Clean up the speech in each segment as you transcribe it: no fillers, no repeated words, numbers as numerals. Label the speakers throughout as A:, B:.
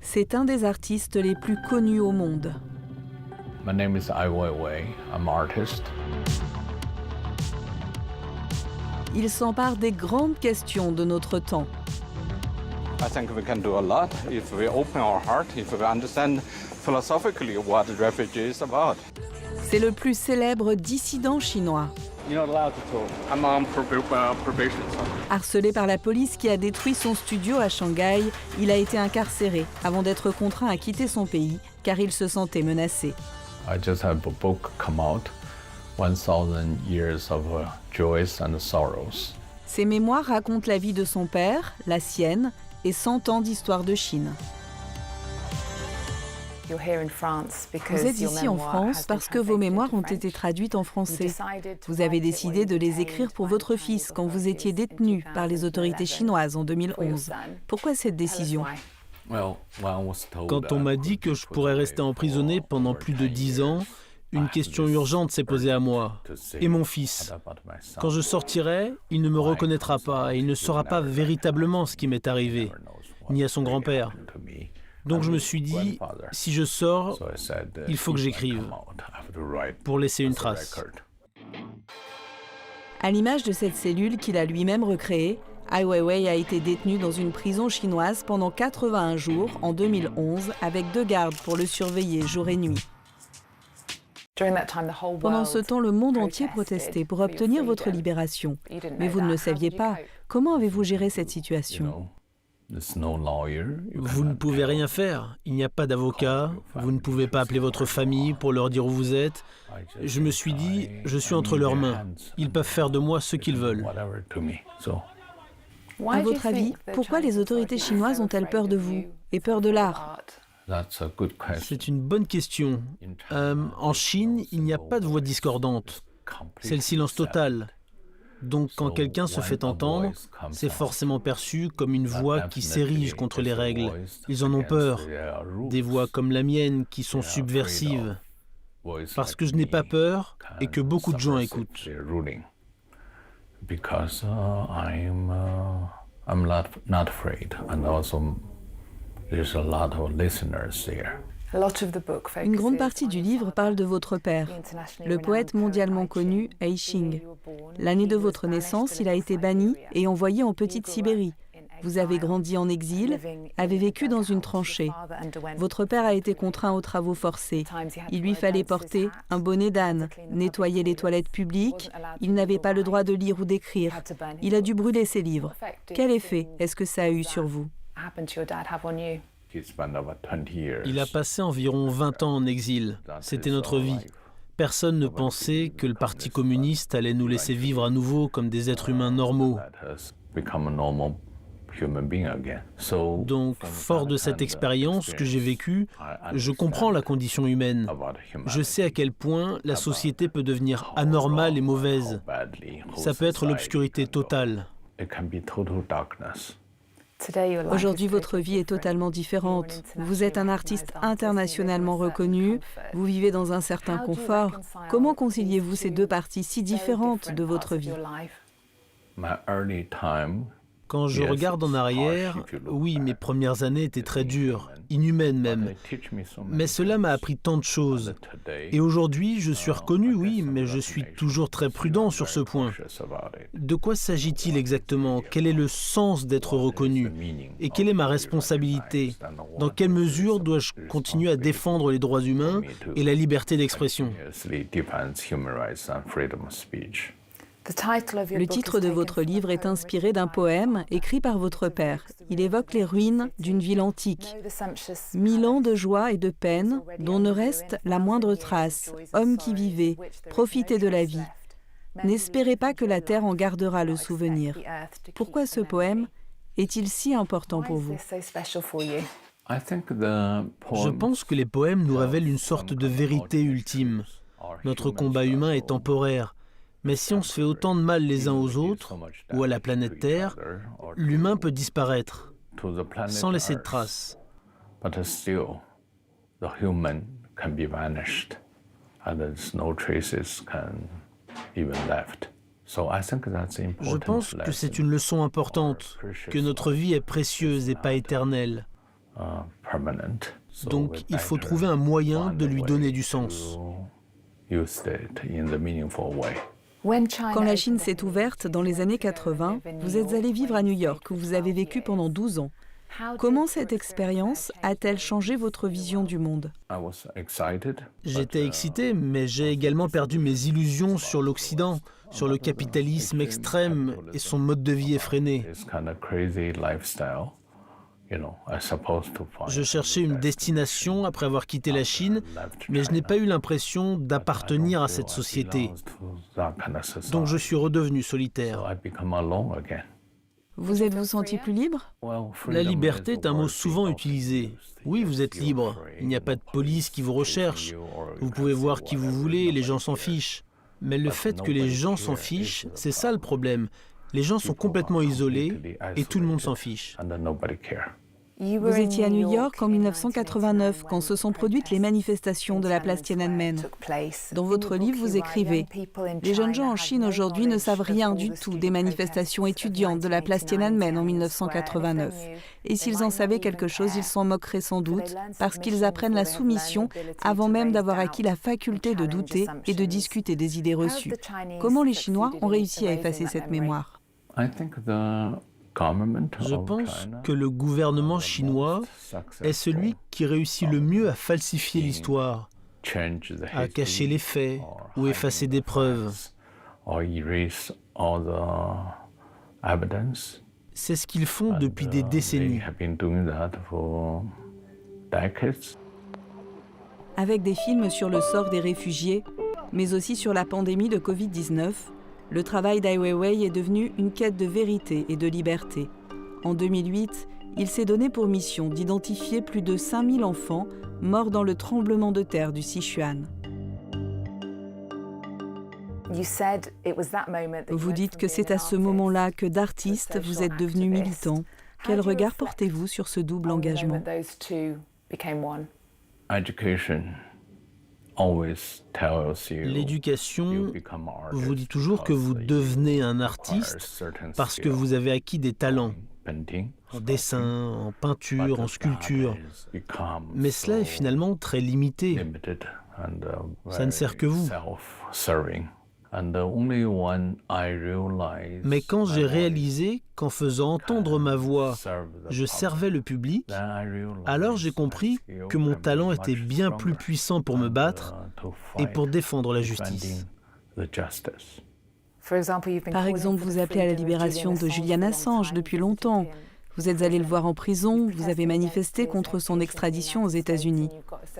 A: C'est un des artistes les plus connus au monde.
B: My name is Ai Weiwei. I'm an artist.
A: Il s'empare des grandes questions de notre temps.
C: I think we can do a lot if we open our heart, if we understand philosophically what refugee is about.
A: C'est le plus célèbre dissident chinois.
C: You're not allowed to talk. I'm on probation.
A: Harcelé par la police qui a détruit son studio à Shanghai, il a été incarcéré avant d'être contraint à quitter son pays car il se sentait menacé.
B: I just have a book come out, 1000 years of joys and sorrows.
A: Ses mémoires racontent la vie de son père, la sienne et 100 ans d'histoire de Chine. Vous êtes ici en France parce que vos mémoires ont été traduites en français. Vous avez décidé de les écrire pour votre fils quand vous étiez détenu par les autorités chinoises en 2011. Pourquoi cette décision ?
D: Quand on m'a dit que je pourrais rester emprisonné pendant plus de 10 ans, une question urgente s'est posée à moi. Et mon fils. Quand je sortirai, il ne me reconnaîtra pas et il ne saura pas véritablement ce qui m'est arrivé, ni à son grand-père. Donc je me suis dit, si je sors, il faut que j'écrive, pour laisser une trace.
A: À l'image de cette cellule qu'il a lui-même recréée, Ai Weiwei a été détenu dans une prison chinoise pendant 81 jours en 2011 avec 2 gardes pour le surveiller jour et nuit. Pendant ce temps, le monde entier protestait pour obtenir votre libération. Mais vous ne le saviez pas. Comment avez-vous géré cette situation ?
D: Vous ne pouvez rien faire. Il n'y a pas d'avocat. Vous ne pouvez pas appeler votre famille pour leur dire où vous êtes. Je me suis dit, je suis entre leurs mains. Ils peuvent faire de moi ce qu'ils veulent.
A: À votre avis, pourquoi les autorités chinoises ont-elles peur de vous et peur de l'art ?
D: C'est une bonne question. En Chine, il n'y a pas de voix discordante. C'est le silence total. Donc quand quelqu'un se fait entendre, c'est forcément perçu comme une voix qui s'érige contre les règles. Ils en ont peur. Des voix comme la mienne qui sont subversives. Parce que je n'ai pas peur et que beaucoup de gens écoutent.
B: Because I'm not afraid, and also there's a lot of listeners there.
A: Une grande partie du livre parle de votre père, le poète mondialement connu Ai Ching. L'année de votre naissance, il a été banni et envoyé en Petite Sibérie. Vous avez grandi en exil, avez vécu dans une tranchée. Votre père a été contraint aux travaux forcés. Il lui fallait porter un bonnet d'âne, nettoyer les toilettes publiques. Il n'avait pas le droit de lire ou d'écrire. Il a dû brûler ses livres. Quel effet est-ce que ça a eu sur vous ?
D: Il a passé environ 20 ans en exil. C'était notre vie. Personne ne pensait que le Parti communiste allait nous laisser vivre à nouveau comme des êtres humains normaux. Donc, fort de cette expérience que j'ai vécue, je comprends la condition humaine. Je sais à quel point la société peut devenir anormale et mauvaise. Ça peut être l'obscurité totale.
A: Aujourd'hui, votre vie est totalement différente. Vous êtes un artiste internationalement reconnu, vous vivez dans un certain confort. Comment conciliez-vous ces deux parties si différentes de votre vie ?
D: Quand je regarde en arrière, oui, mes premières années étaient très dures, inhumaines même. Mais cela m'a appris tant de choses. Et aujourd'hui, je suis reconnu, oui, mais je suis toujours très prudent sur ce point. De quoi s'agit-il exactement ? Quel est le sens d'être reconnu ? Et quelle est ma responsabilité ? Dans quelle mesure dois-je continuer à défendre les droits humains et la liberté d'expression ?
A: Le titre de votre livre est inspiré d'un poème écrit par votre père. Il évoque les ruines d'une ville antique. 1000 ans de joie et de peine, dont ne reste la moindre trace. Hommes qui vivaient, profitez de la vie. N'espérez pas que la terre en gardera le souvenir. Pourquoi ce poème est-il si important pour vous ?
D: Je pense que les poèmes nous révèlent une sorte de vérité ultime. Notre combat humain est temporaire. Mais si on se fait autant de mal les uns aux autres, ou à la planète Terre, l'humain peut disparaître, sans laisser de traces. Je pense que c'est une leçon importante, que notre vie est précieuse et pas éternelle. Donc il faut trouver un moyen de lui donner du sens.
A: Quand la Chine s'est ouverte dans les années 80, vous êtes allé vivre à New York où vous avez vécu pendant 12 ans. Comment cette expérience a-t-elle changé votre vision du monde?
D: J'étais excité, mais j'ai également perdu mes illusions sur l'Occident, sur le capitalisme extrême et son mode de vie effréné. Je cherchais une destination après avoir quitté la Chine, mais je n'ai pas eu l'impression d'appartenir à cette société. Donc je suis redevenu solitaire.
A: Vous êtes-vous senti plus libre?
D: La liberté est un mot souvent utilisé. Oui, vous êtes libre. Il n'y a pas de police qui vous recherche. Vous pouvez voir qui vous voulez et les gens s'en fichent. Mais le fait que les gens s'en fichent, c'est ça le problème. Les gens sont complètement isolés et tout le monde s'en fiche.
A: Vous étiez à New York en 1989 quand se sont produites les manifestations de la place Tiananmen. Dans votre livre, vous écrivez « Les jeunes gens en Chine aujourd'hui ne savent rien du tout des manifestations étudiantes de la place Tiananmen en 1989. Et s'ils en savaient quelque chose, ils s'en moqueraient sans doute parce qu'ils apprennent la soumission avant même d'avoir acquis la faculté de douter et de discuter des idées reçues. Comment les Chinois ont réussi à effacer cette mémoire ? »
D: Je pense que le gouvernement chinois est celui qui réussit le mieux à falsifier l'histoire, à cacher les faits ou effacer des preuves. C'est ce qu'ils font depuis des décennies.
A: Avec des films sur le sort des réfugiés, mais aussi sur la pandémie de Covid-19, le travail d'Ai Weiwei est devenu une quête de vérité et de liberté. En 2008, il s'est donné pour mission d'identifier plus de 5000 enfants morts dans le tremblement de terre du Sichuan. Vous dites que c'est à ce moment-là que d'artiste, vous êtes devenu militant. Quel regard portez-vous sur ce double engagement ?
D: L'éducation vous dit toujours que vous devenez un artiste parce que vous avez acquis des talents, en dessin, en peinture, en sculpture. Mais cela est finalement très limité. Ça ne sert que vous. Mais quand j'ai réalisé qu'en faisant entendre ma voix, je servais le public, alors j'ai compris que mon talent était bien plus puissant pour me battre et pour défendre la justice.
A: Par exemple, vous appelez à la libération de Julian Assange depuis longtemps. Vous êtes allé le voir en prison, vous avez manifesté contre son extradition aux États-Unis.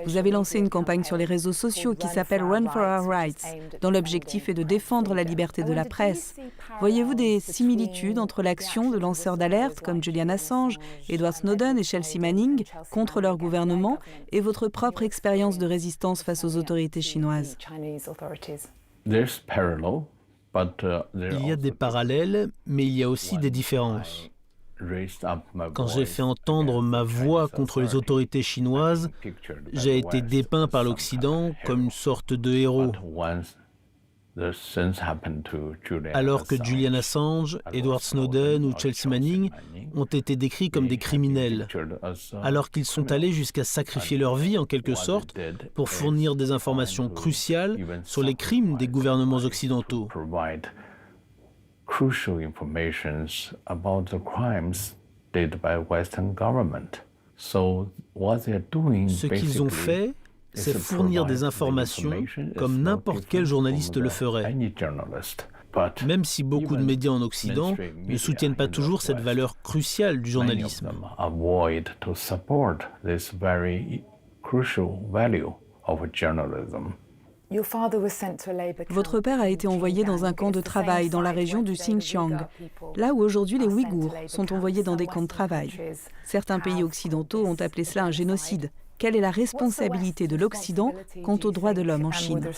A: Vous avez lancé une campagne sur les réseaux sociaux qui s'appelle Run for Our Rights, dont l'objectif est de défendre la liberté de la presse. Voyez-vous des similitudes entre l'action de lanceurs d'alerte comme Julian Assange, Edward Snowden et Chelsea Manning contre leur gouvernement et votre propre expérience de résistance face aux autorités chinoises?
D: Il y a des parallèles, mais il y a aussi des différences. Quand j'ai fait entendre ma voix contre les autorités chinoises, j'ai été dépeint par l'Occident comme une sorte de héros. Alors que Julian Assange, Edward Snowden ou Chelsea Manning ont été décrits comme des criminels, alors qu'ils sont allés jusqu'à sacrifier leur vie en quelque sorte pour fournir des informations cruciales sur les crimes des gouvernements occidentaux.
B: Crucial information about the crimes did by Western government. So what they're doing,
D: ce qu'ils ont fait, c'est fournir des informations comme n'importe quel journaliste le ferait. Même si beaucoup de médias en Occident ne soutiennent pas toujours cette valeur cruciale du journalisme.
B: Avoid to support this very crucial value of journalism.
A: Votre père a été envoyé dans un camp de travail dans la région du Xinjiang, là où aujourd'hui les Ouïghours sont envoyés dans des camps de travail. Certains pays occidentaux ont appelé cela un génocide. Quelle est la responsabilité de l'Occident quant aux droits de l'homme en Chine ?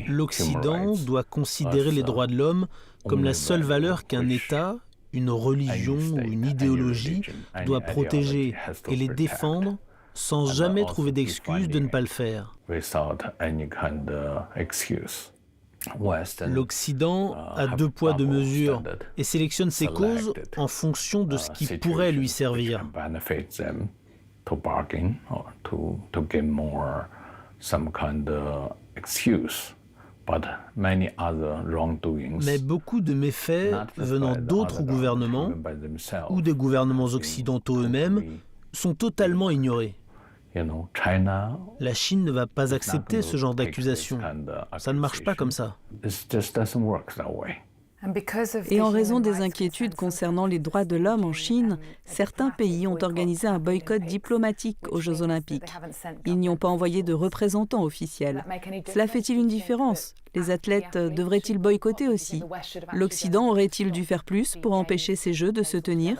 D: L'Occident doit considérer les droits de l'homme comme la seule valeur qu'un État, une religion ou une idéologie doit protéger et les défendre sans jamais trouver d'excuse de ne pas le faire. L'Occident a deux poids, deux mesures et sélectionne ses causes en fonction de ce qui pourrait lui servir. Mais beaucoup de méfaits venant d'autres gouvernements ou des gouvernements occidentaux eux-mêmes sont totalement ignorés. La Chine ne va pas accepter ce genre d'accusation. Ça ne marche pas comme ça.
A: Et en raison des inquiétudes concernant les droits de l'homme en Chine, certains pays ont organisé un boycott diplomatique aux Jeux Olympiques. Ils n'y ont pas envoyé de représentants officiels. Cela fait-il une différence? Les athlètes devraient-ils boycotter aussi? L'Occident aurait-il dû faire plus pour empêcher ces Jeux de se tenir?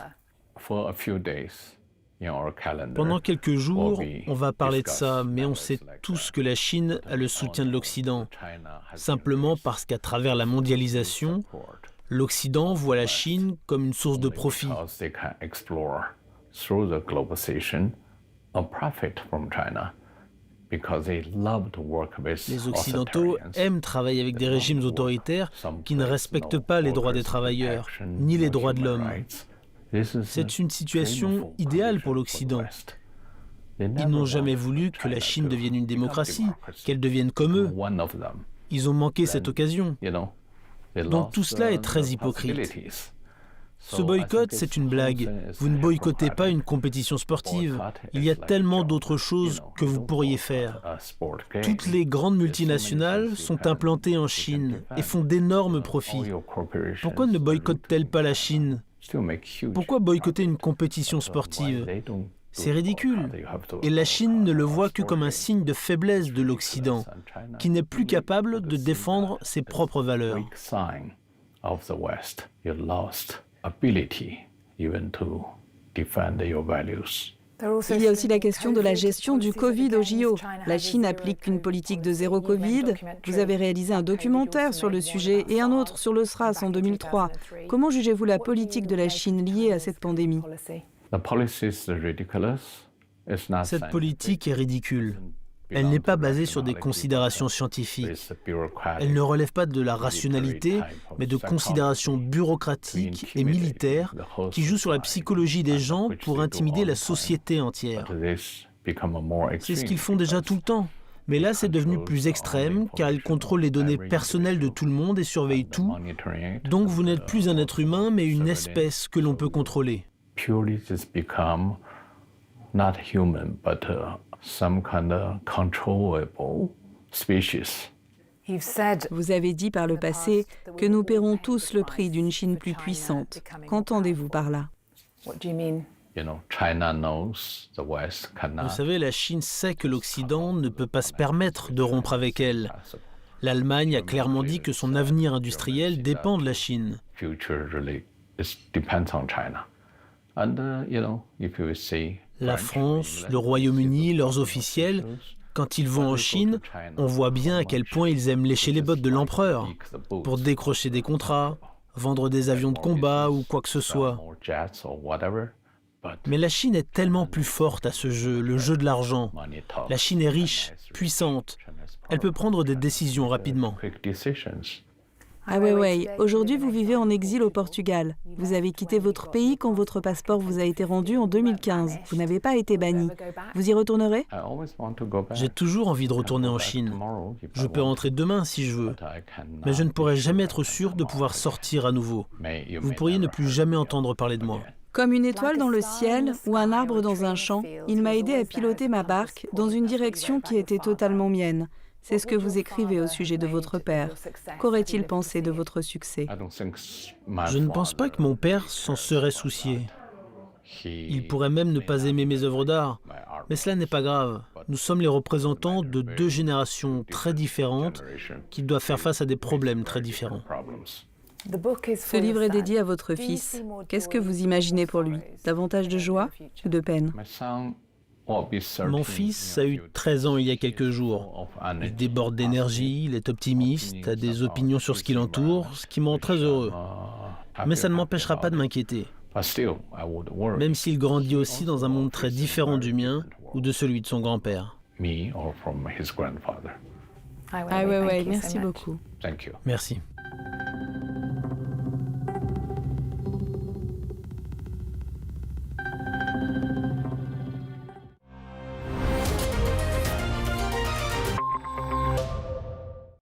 D: Pendant quelques jours, on va parler de ça, mais on sait tous que la Chine a le soutien de l'Occident. Simplement parce qu'à travers la mondialisation, l'Occident voit la Chine comme une source de profit. Les Occidentaux aiment travailler avec des régimes autoritaires qui ne respectent pas les droits des travailleurs, ni les droits de l'homme. C'est une situation idéale pour l'Occident. Ils n'ont jamais voulu que la Chine devienne une démocratie, qu'elle devienne comme eux. Ils ont manqué cette occasion. Donc tout cela est très hypocrite. Ce boycott, c'est une blague. Vous ne boycottez pas une compétition sportive. Il y a tellement d'autres choses que vous pourriez faire. Toutes les grandes multinationales sont implantées en Chine et font d'énormes profits. Pourquoi ne boycottent-elles pas la Chine ? Pourquoi boycotter une compétition sportive? C'est ridicule. Et la Chine ne le voit que comme un signe de faiblesse de l'Occident, qui n'est plus capable de défendre ses propres valeurs.
A: Il y a aussi la question de la gestion du Covid au JO. La Chine applique une politique de zéro Covid. Vous avez réalisé un documentaire sur le sujet et un autre sur le SRAS en 2003. Comment jugez-vous la politique de la Chine liée à cette pandémie?
D: Cette politique est ridicule. Elle n'est pas basée sur des considérations scientifiques. Elle ne relève pas de la rationalité, mais de considérations bureaucratiques et militaires qui jouent sur la psychologie des gens pour intimider la société entière. C'est ce qu'ils font déjà tout le temps. Mais là, c'est devenu plus extrême car ils contrôlent les données personnelles de tout le monde et surveillent tout. Donc vous n'êtes plus un être humain, mais une espèce que l'on peut contrôler.
B: Some kind of controllable species.
A: Vous avez dit par le passé que nous paierons tous le prix d'une Chine plus puissante. Qu'entendez-vous par là?
D: Vous savez, la Chine sait que l'Occident ne peut pas se permettre de rompre avec elle. L'Allemagne a clairement dit que son avenir industriel dépend de la Chine. La France, le Royaume-Uni, leurs officiels, quand ils vont en Chine, on voit bien à quel point ils aiment lécher les bottes de l'empereur pour décrocher des contrats, vendre des avions de combat ou quoi que ce soit. Mais la Chine est tellement plus forte à ce jeu, le jeu de l'argent. La Chine est riche, puissante. Elle peut prendre des décisions rapidement.
A: Ah ouais. Aujourd'hui, vous vivez en exil au Portugal. Vous avez quitté votre pays quand votre passeport vous a été rendu en 2015. Vous n'avez pas été banni. Vous y retournerez?
D: J'ai toujours envie de retourner en Chine. Je peux rentrer demain si je veux. Mais je ne pourrai jamais être sûr de pouvoir sortir à nouveau. Vous pourriez ne plus jamais entendre parler de moi.
A: Comme une étoile dans le ciel ou un arbre dans un champ, il m'a aidé à piloter ma barque dans une direction qui était totalement mienne. C'est ce que vous écrivez au sujet de votre père. Qu'aurait-il pensé de votre succès?
D: Je ne pense pas que mon père s'en serait soucié. Il pourrait même ne pas aimer mes œuvres d'art. Mais cela n'est pas grave. Nous sommes les représentants de deux générations très différentes qui doivent faire face à des problèmes très différents.
A: Ce livre est dédié à votre fils. Qu'est-ce que vous imaginez pour lui? Davantage de joie ou de peine?
D: Mon fils a eu 13 ans il y a quelques jours. Il déborde d'énergie, il est optimiste, a des opinions sur ce qui l'entoure, ce qui me rend très heureux. Mais ça ne m'empêchera pas de m'inquiéter. Même s'il grandit aussi dans un monde très différent du mien ou de celui de son grand-père.
A: Ai Weiwei, merci beaucoup.
B: Thank you.
D: Merci.